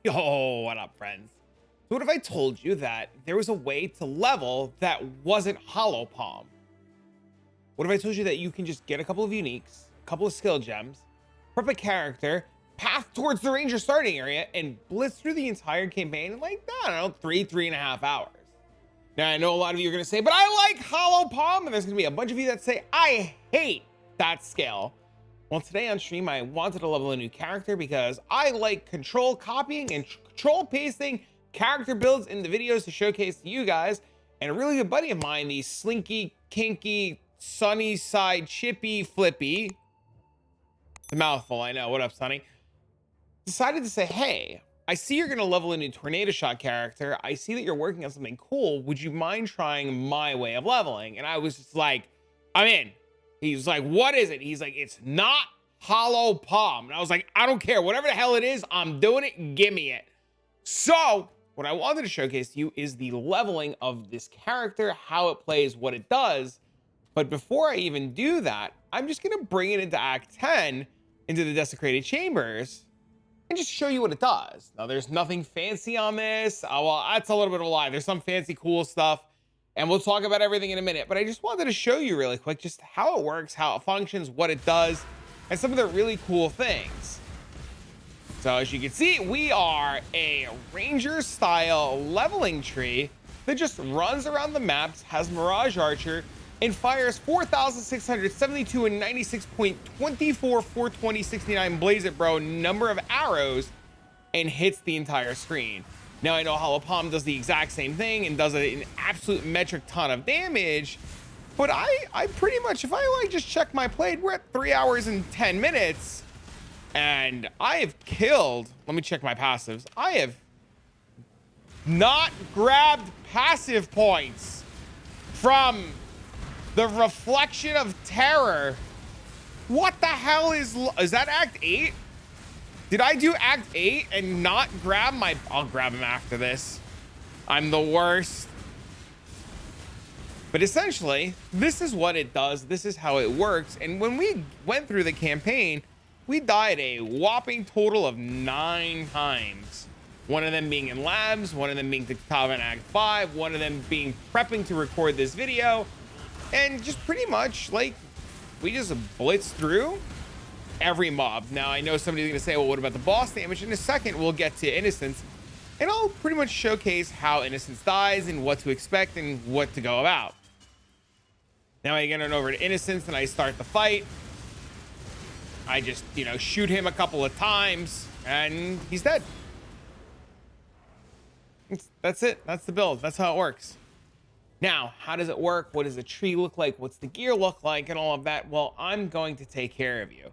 Yo, what up, friends? So what if I told you that there was a way to level that wasn't Hallowed Palm? What if I told you that you can just get a couple of uniques, a couple of skill gems, prep a character, path towards the ranger starting area, and blitz through the entire campaign in like, I don't know, 3.5 hours? Now, I know a lot of you are going to say, but I like Hallowed Palm, and there's going to be a bunch of you that say, I hate that scale. Well, today on stream, I wanted to level a new character because I like control copying and control pasting character builds in the videos to showcase to you guys. And a really good buddy of mine, the slinky, kinky, SunnySideChippy Flippy, it's a mouthful, I know. What up, Sunny? Decided to say, hey, I see you're going to level a new tornado shot character. I see that you're working on something cool. Would you mind trying my way of leveling? And I was just like, I'm in. He's like, what is it? He's like, it's not Hallowed Palm. And I was like, I don't care. Whatever the hell it is, I'm doing it. Give me it. So what I wanted to showcase to you is the leveling of this character, how it plays, what it does. But before I even do that, I'm just going to bring it into Act 10, into the Desecrated Chambers, and just show you what it does. Now, there's nothing fancy on this. Well, that's a little bit of a lie. There's some fancy, cool stuff. And we'll talk about everything in a minute, but I just wanted to show you really quick just how it works, how it functions, what it does, and some of the really cool things. So as you can see, we are a ranger style leveling tree that just runs around the maps, has Mirage Archer, and fires 4,672 and 96.24 420 69 Blaze It Bro number of arrows and hits the entire screen. Now, I know Hallowed Palm does the exact same thing and does an absolute metric ton of damage, but I pretty much, if I like just check my play, we're at 3 hours and 10 minutes, and I have killed, let me check my passives. I have not grabbed passive points from the Reflection of Terror. What the hell is that Act 8? Did I do Act 8 and not grab my... I'll grab him after this. I'm the worst. But essentially, this is what it does. This is how it works. And when we went through the campaign, we died a whopping total of 9 times. One of them being in labs, one of them being to Katava in Act 5, one of them being prepping to record this video. And just pretty much, like, we just blitzed through every mob. Now, I know somebody's gonna say, well, what about the boss damage? In a second, we'll get to Innocence, and I'll pretty much showcase how Innocence dies and what to expect and what to go about. Now I get on over to Innocence and I start the fight. I just, you know, shoot him a couple of times and he's dead. That's it. That's the build. That's how it works. Now, how does it work? What does the tree look like? What's the gear look like and all of that? Well, I'm going to take care of you.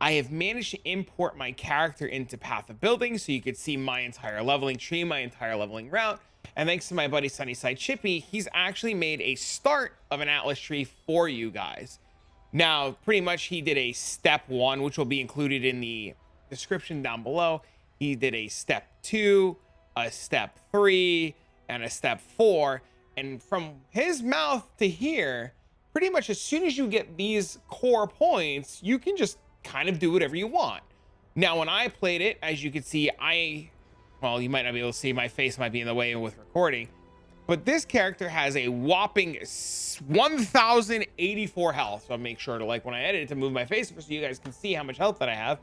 I have managed to import my character into Path of Building so you could see my entire leveling tree, my entire leveling route. And thanks to my buddy SunnySideChippy, he's actually made a start of an Atlas tree for you guys. Now, pretty much he did a step 1, which will be included in the description down below. He did a step 2, a step 3, and a step 4. And from his mouth to here, pretty much as soon as you get these core points, you can just kind of do whatever you want. Now, when I played it, as you can see, well, you might not be able to see, my face might be in the way with recording, but this character has a whopping 1,084 health. So I'll make sure to, like, when I edit it, to move my face so you guys can see how much health that I have.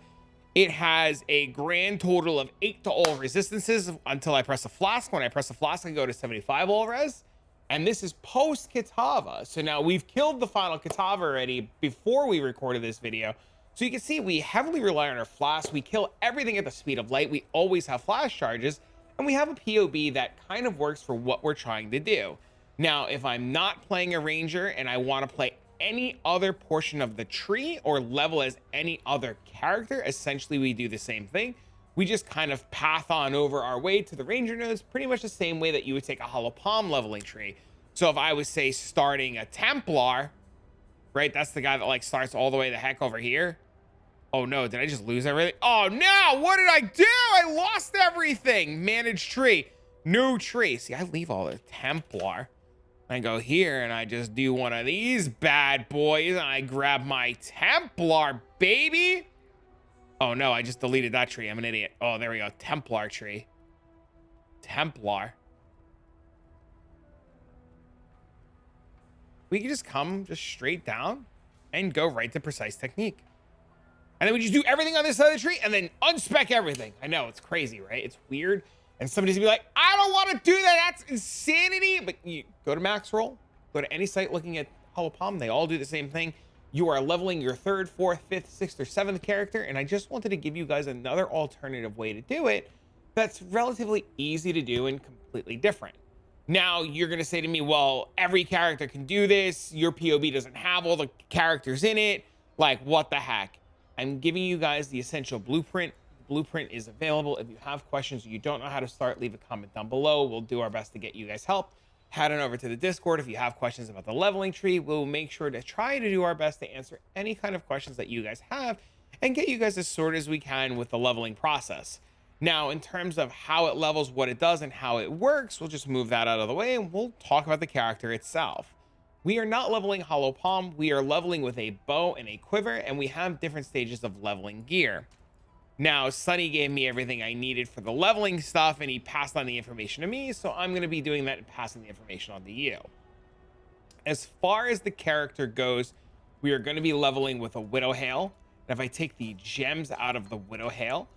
It has a grand total of 8 to all resistances until I press a flask. When I press a flask, I go to 75 all res. And this is post Katava. So now we've killed the final Katava already before we recorded this video. So you can see we heavily rely on our flask. We kill everything at the speed of light. We always have flash charges, and we have a POB that kind of works for what we're trying to do. Now, if I'm not playing a ranger and I want to play any other portion of the tree or level as any other character, essentially we do the same thing. We just kind of path on over our way to the ranger nodes, pretty much the same way that you would take a Hallowed Palm leveling tree. So if I was, say, starting a Templar, right? That's the guy that, like, starts all the way the heck over here. Oh no, did I just lose everything? Oh no, what did I do? I lost everything. Manage tree, new tree. See, I leave all the Templar. I go here and I just do one of these bad boys and I grab my Templar, baby. Oh no, I just deleted that tree. I'm an idiot. Oh, there we go. Templar tree. Templar. We can just come just straight down and go right to precise technique. And then we just do everything on this side of the tree and then unspec everything. I know, it's crazy, right? It's weird. And somebody's gonna be like, I don't want to do that. That's insanity. But you go to max roll, go to any site looking at Hallowed Palm. They all do the same thing. You are leveling your 3rd, 4th, 5th, 6th, or 7th character. And I just wanted to give you guys another alternative way to do it that's relatively easy to do and completely different. Now, you're going to say to me, well, every character can do this. Your POB doesn't have all the characters in it. Like, what the heck? I'm giving you guys the essential blueprint. The blueprint is available. If you have questions or you don't know how to start, leave a comment down below. We'll do our best to get you guys help. Head on over to the Discord. If you have questions about the leveling tree, we'll make sure to try to do our best to answer any kind of questions that you guys have and get you guys as sorted as we can with the leveling process. Now, in terms of how it levels, what it does, and how it works, we'll just move that out of the way and we'll talk about the character itself. We are not leveling Hallowed Palm. We are leveling with a bow and a quiver, and we have different stages of leveling gear. Now, Sunny gave me everything I needed for the leveling stuff, and he passed on the information to me, so I'm going to be doing that and passing the information on to you. As far as the character goes, we are going to be leveling with a WindowHail. And if I take the gems out of the WindowHail,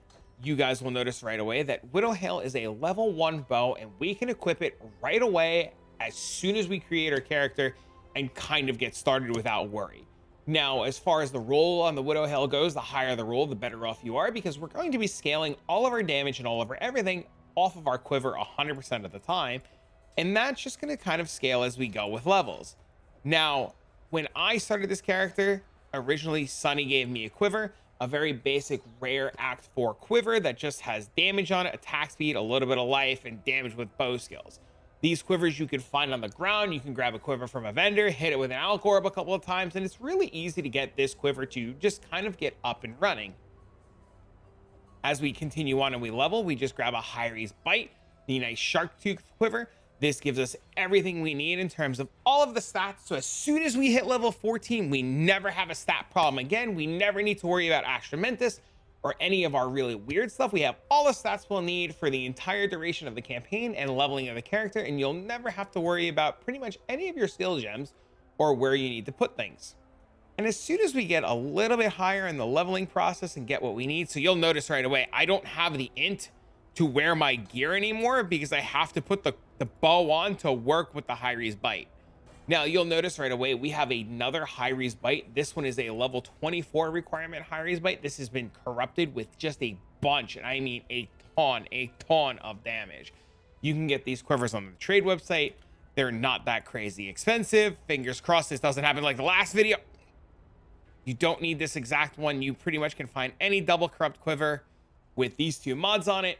you guys will notice right away that WindowHail is a level 1 bow, and we can equip it right away as soon as we create our character and kind of get started without worry. Now, as far as the roll on the WindowHail goes, the higher the roll, the better off you are, because we're going to be scaling all of our damage and all of our everything off of our quiver 100% of the time. And that's just going to kind of scale as we go with levels. Now, when I started this character, originally Sunny gave me a quiver, a very basic rare Act 4 quiver that just has damage on it, attack speed, a little bit of life, and damage with bow skills. These quivers you can find on the ground. You can grab a quiver from a vendor, hit it with an alk orb a couple of times, and it's really easy to get this quiver to just kind of get up and running. As we continue on and we level, we just grab a Hyries Bite, the nice shark tooth quiver. This gives us everything we need in terms of all of the stats. So as soon as we hit level 14, we never have a stat problem again. We never need to worry about Astramentus or any of our really weird stuff. We have all the stats we'll need for the entire duration of the campaign and leveling of the character, and you'll never have to worry about pretty much any of your skill gems or where you need to put things. And as soon as we get a little bit higher in the leveling process and get what we need, so you'll notice right away, I don't have the int to wear my gear anymore because I have to put the bow on to work with the Hyries Bite. Now, you'll notice right away, we have another Hyries Bite. This one is a level 24 requirement Hyries Bite. This has been corrupted with just a bunch, and I mean a ton of damage. You can get these quivers on the trade website. They're not that crazy expensive. Fingers crossed this doesn't happen like the last video. You don't need this exact one. You pretty much can find any double corrupt quiver with these 2 mods on it,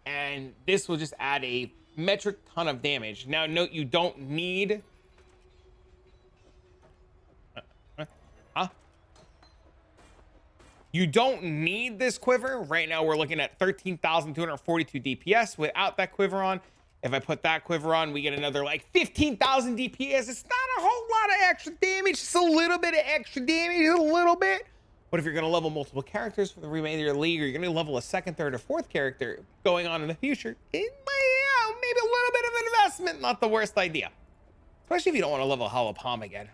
and this will just add a metric ton of damage. Now, note you don't need... You don't need this quiver. Right now, we're looking at 13,242 DPS without that quiver on. If I put that quiver on, we get another like 15,000 DPS. It's not a whole lot of extra damage. It's a little bit of extra damage, a little bit. But if you're going to level multiple characters for the remainder of the league, or you're going to level a 2nd, 3rd, or 4th character going on in the future, it might, maybe a little bit of an investment. Not the worst idea. Especially if you don't want to level Hallowed Palm again.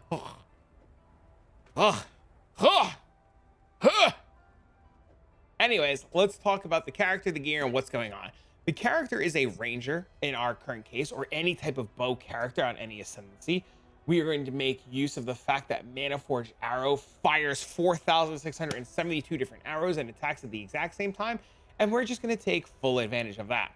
Anyways, let's talk about the character, the gear, and what's going on. The character is a ranger in our current case, or any type of bow character on any ascendancy. We are going to make use of the fact that Mana Forged Arrow fires 4,672 different arrows and attacks at the exact same time, and we're just going to take full advantage of that.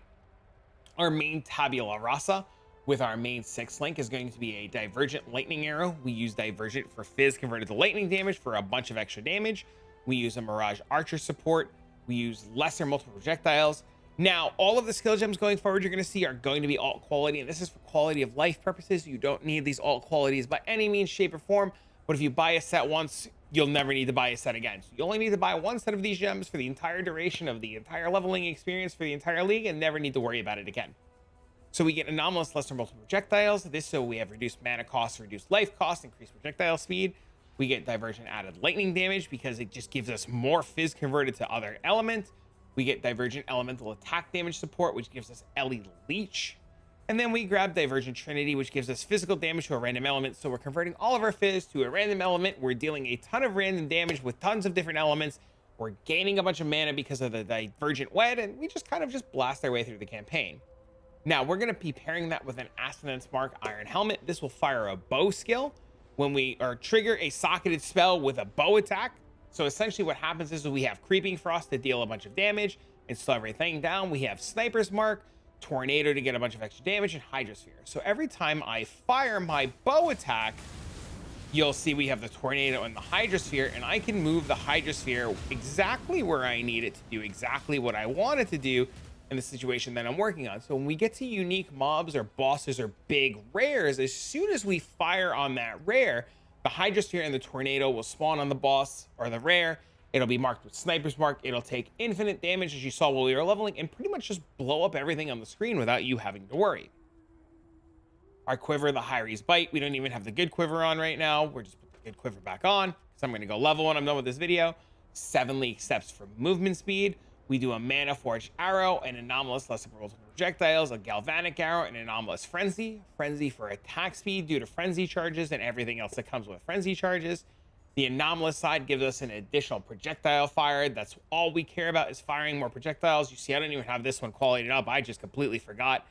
Our main Tabula Rasa with our main 6th link is going to be a Divergent Lightning Arrow. We use Divergent for Fizz converted to lightning damage for a bunch of extra damage. We use a Mirage Archer support. We use lesser multiple projectiles. Now, all of the skill gems going forward you're going to see are going to be alt quality, and this is for quality of life purposes. You don't need these alt qualities by any means, shape, or form, but if you buy a set once, you'll never need to buy a set again. So you only need to buy 1 set of these gems for the entire duration of the entire leveling experience for the entire league and never need to worry about it again. So we get anomalous lesser multiple projectiles. This so we have reduced mana costs, reduced life costs, increased projectile speed. We get Divergent added lightning damage because it just gives us more fizz converted to other elements. We get Divergent elemental attack damage support, which gives us Ellie Leech. And then we grab Divergent Trinity, which gives us physical damage to a random element. So we're converting all of our fizz to a random element. We're dealing a ton of random damage with tons of different elements. We're gaining a bunch of mana because of the Divergent Wed, and we just kind of just blast our way through the campaign. Now we're going to be pairing that with an Assonance Mark Iron Helmet. This will fire a bow skill when we trigger a socketed spell with a bow attack. So essentially what happens is we have Creeping Frost to deal a bunch of damage and slow everything down. We have Sniper's Mark, Tornado to get a bunch of extra damage, and Hydrosphere. So every time I fire my bow attack, you'll see we have the Tornado and the Hydrosphere, and I can move the Hydrosphere exactly where I need it to do exactly what I want it to do in the situation that I'm working on. So when we get to unique mobs or bosses or big rares, as soon as we fire on that rare, the Hydrosphere and the Tornado will spawn on the boss or the rare. It'll be marked with Sniper's Mark. It'll take infinite damage, as you saw while we were leveling, and pretty much just blow up everything on the screen without you having to worry. Our quiver, the Hyries Bite. We don't even have the good quiver on right now. We're just putting the good quiver back on because I'm going to go level when I'm done with this video. 7 league steps for movement speed. We do a Mana Forged Arrow, an Anomalous Lesser Multiple Projectiles, a Galvanic Arrow, an Anomalous Frenzy. Frenzy for attack speed due to Frenzy charges and everything else that comes with Frenzy charges. The Anomalous side gives us an additional projectile fire. That's all we care about, is firing more projectiles. You see, I don't even have this one qualityed up. I just completely forgot.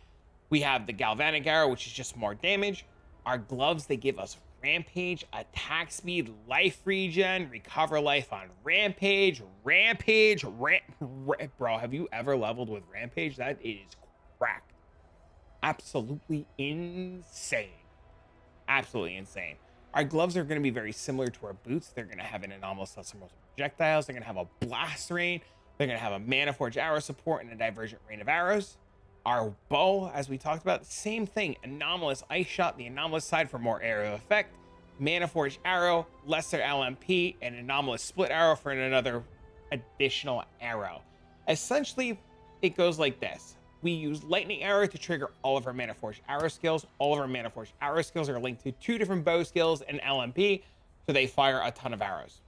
We have the Galvanic Arrow, which is just more damage. Our gloves, they give us Rampage, attack speed, life regen, recover life on Rampage. Bro, have you ever leveled with Rampage? That is cracked. Absolutely insane. Absolutely insane. Our gloves are going to be very similar to our boots. They're going to have an Anomalous Lesser Multiple Projectiles. They're going to have a Blast Rain. They're going to have a Mana Forged Arrow support and a Divergent Rain of Arrows. Our bow, as we talked about, same thing. Anomalous Ice Shot, the Anomalous side for more arrow effect. Mana Forged Arrow, lesser LMP, and Anomalous Split Arrow for another additional arrow. Essentially, it goes like this. We use Lightning Arrow to trigger all of our Mana Forged Arrow skills. All of our Mana Forged Arrow skills are linked to 2 different bow skills and LMP, so they fire a ton of arrows.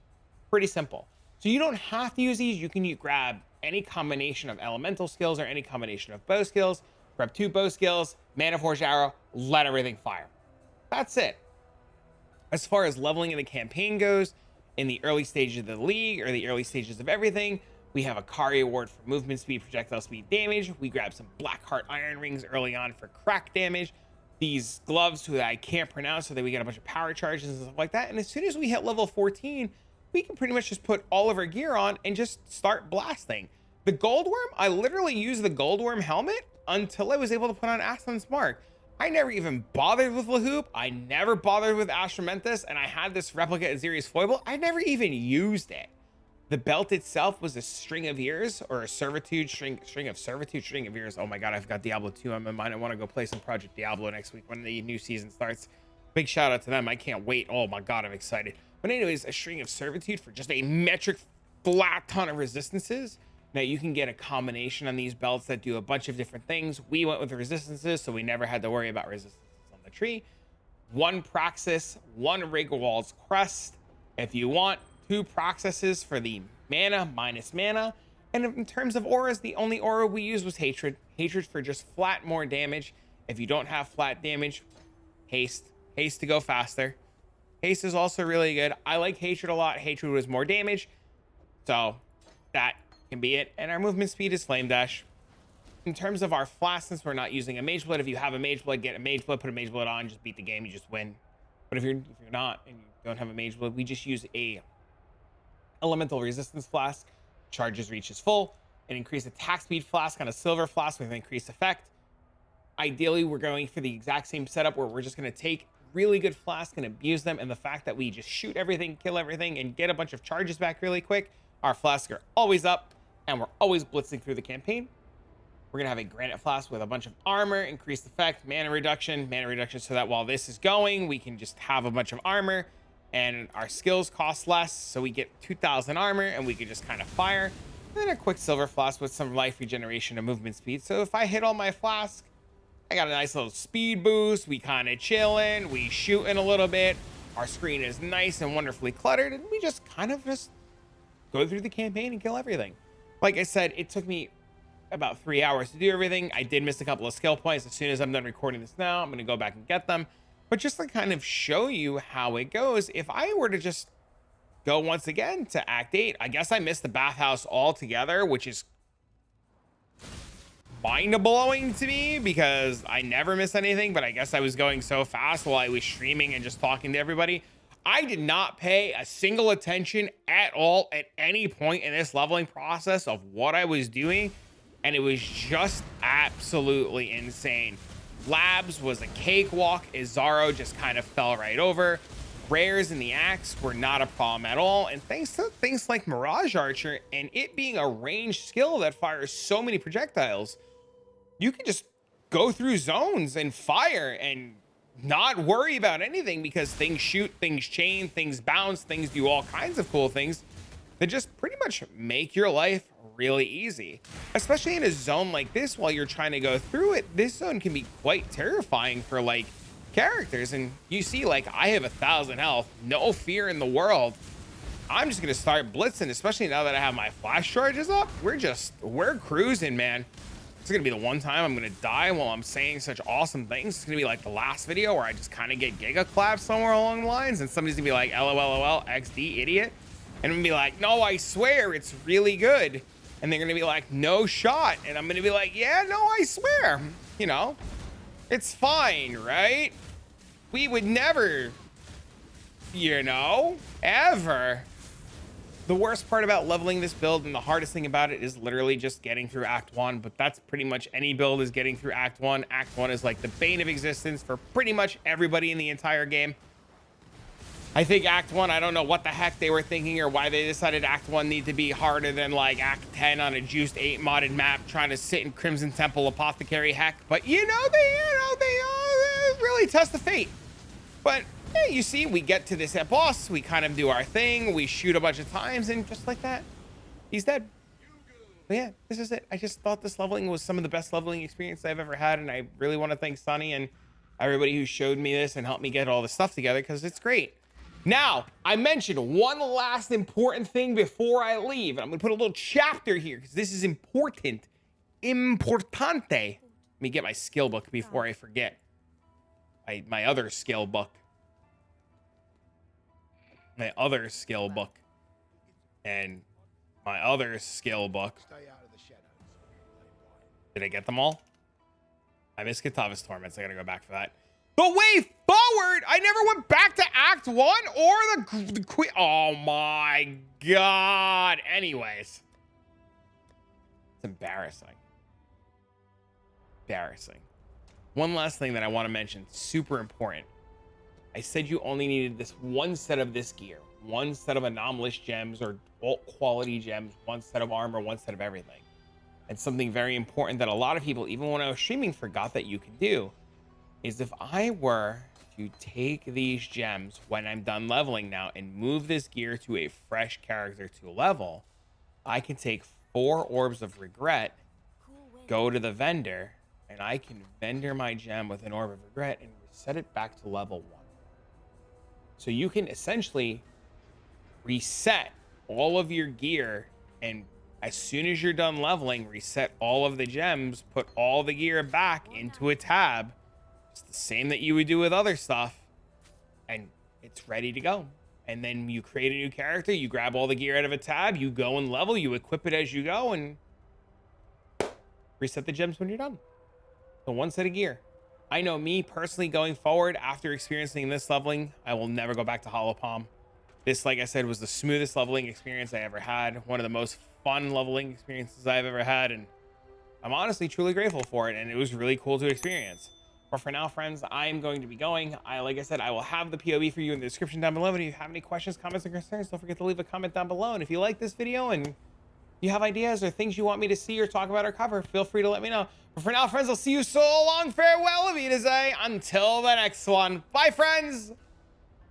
Pretty simple. So you don't have to use these. You can grab any combination of elemental skills or any combination of bow skills. Grab 2 bow skills, Mana Forged Arrow, let everything fire. That's it. As far as leveling in the campaign goes, in the early stages of the league or the early stages of everything, we have a Kari award for movement speed, projectile speed, damage. We grab some Blackheart Iron Rings early on for crack damage. These gloves that I can't pronounce, so that we get a bunch of power charges and stuff like that. And as soon as we hit level 14, we can pretty much just put all of our gear on and just start blasting. The Goldworm, I literally used the Goldworm helmet until I was able to put on Assonance Mark. I never even bothered with Lahoop. I never bothered with Astramentus, and I had this replica at Xerius Foible. I never even used it. The belt itself was a string of years, or a servitude, string of years. Oh my God, I've got Diablo 2 on my mind. I want to go play some Project Diablo next week when the new season starts. Big shout out to them. I can't wait. Oh my God, I'm excited. But anyways, a string of servitude for just a metric flat ton of resistances. Now you can get a combination on these belts that do a bunch of different things. We went with the resistances, so we never had to worry about resistances on the tree. 1 Praxis, 1 Rigwald's Crest. If you want, 2 Praxises for the mana, minus mana. And in terms of auras, the only aura we used was Hatred. Hatred for just flat more damage. If you don't have flat damage, Haste. Haste to go faster. Haste is also really good. I like Hatred a lot. Hatred was more damage. So that can be it. And our movement speed is Flame Dash. In terms of our Flasks, since we're not using a Mage Blood, if you have a Mage Blood, get a Mage Blood, put a Mage Blood on, just beat the game, you just win. But if you're not and you don't have a Mage Blood, we just use a Elemental Resistance Flask. Charges reaches full. An increased attack speed flask on a silver flask with increased effect. Ideally, we're going for the exact same setup where we're just going to take really good flasks and abuse them, and the fact that we just shoot everything, kill everything, and get a bunch of charges back really quick. Our flasks are always up, and we're always blitzing through the campaign. We're gonna have a granite flask with a bunch of armor, increased effect, mana reduction, so that while this is going, we can just have a bunch of armor, and our skills cost less, so we get 2,000 armor, and we can just kind of fire. And then a quick silver flask with some life regeneration and movement speed. So if I hit all my flasks, I got a nice little speed boost. We kind of chilling, we shooting a little bit. Our screen is nice and wonderfully cluttered, and we just kind of just go through the campaign and kill everything. Like I said, it took me about 3 hours to do everything. I did miss a couple of skill points. As soon as I'm done recording this now, I'm going to go back and get them. But just to kind of show you how it goes, if I were to just go once again to Act 8, I guess I missed the bathhouse altogether, which is mind-blowing to me because I never miss anything, but I guess I was going so fast while I was streaming and just talking to everybody. I did not pay a single attention at all at any point in this leveling process of what I was doing, and it was just absolutely insane. Labs was a cakewalk. Izaro just kind of fell right over. Rares in the axe were not a problem at all, and thanks to things like Mirage Archer and it being a ranged skill that fires so many projectiles, you can just go through zones and fire and not worry about anything because things shoot, things chain, things bounce, things do all kinds of cool things that just pretty much make your life really easy. Especially in a zone like this, while you're trying to go through it, this zone can be quite terrifying for like characters. And you see, like, I have 1,000 health, no fear in the world. I'm just gonna start blitzing, especially now that I have my flash charges up. We're cruising, man. It's gonna be the one time I'm gonna die while I'm saying such awesome things. It's gonna be like the last video where I just kind of get giga clapped somewhere along the lines and somebody's gonna be like, LOL, XD, idiot. And I'm gonna be like, no, I swear it's really good. And they're gonna be like, no shot. And I'm gonna be like, yeah, no, I swear. You know, it's fine, right? We would never, you know, ever. The worst part about leveling this build and the hardest thing about it is literally just getting through Act 1, but that's pretty much any build is getting through Act 1. Act 1 is like the bane of existence for pretty much everybody in the entire game. I think Act 1, I don't know what the heck they were thinking or why they decided Act 1 need to be harder than like Act 10 on a Juiced 8 modded map trying to sit in Crimson Temple Apothecary heck. But they really test the fate. But yeah, you see, we get to this boss, we kind of do our thing, we shoot a bunch of times, and just like that, he's dead. But yeah, this is it. I just thought this leveling was some of the best leveling experience I've ever had, and I really want to thank Sunny and everybody who showed me this and helped me get all this stuff together, because it's great. Now, I mentioned one last important thing before I leave, and I'm going to put a little chapter here, because this is important. Importante. Let me get my skill book before I forget. My other skill book. My other skill book. And my other skill book. Did I get them all? I missed Katava's Torments. I gotta go back for that. The way forward! I never went back to Act 1 or the Queen. Oh my God. Anyways. It's embarrassing. Embarrassing. One last thing that I want to mention, super important. I said you only needed this one set of this gear, one set of anomalous gems or alt quality gems, one set of armor, one set of everything. And something very important that a lot of people, even when I was streaming, forgot that you can do is if I were to take these gems when I'm done leveling now and move this gear to a fresh character to level, I can take 4 orbs of regret, go to the vendor, and I can vendor my gem with an orb of regret and reset it back to level 1. So you can essentially reset all of your gear, and as soon as you're done leveling, reset all of the gems, put all the gear back into a tab. It's the same that you would do with other stuff, and it's ready to go. And then you create a new character, you grab all the gear out of a tab, you go and level, you equip it as you go, and reset the gems when you're done. So one set of gear. I know me personally going forward after experiencing this leveling, I will never go back to Hallowed Palm. This, like I said, was the smoothest leveling experience I ever had. One of the most fun leveling experiences I've ever had. And I'm honestly truly grateful for it. And it was really cool to experience. But for now, friends, I'm going to be going. Like I said, I will have the POV for you in the description down below. And if you have any questions, comments, or concerns, don't forget to leave a comment down below. And if you like this video and you have ideas or things you want me to see or talk about or cover, feel free to let me know. But for now, friends, I'll see you so long. Farewell, Avita Zay. Until the next one. Bye, friends.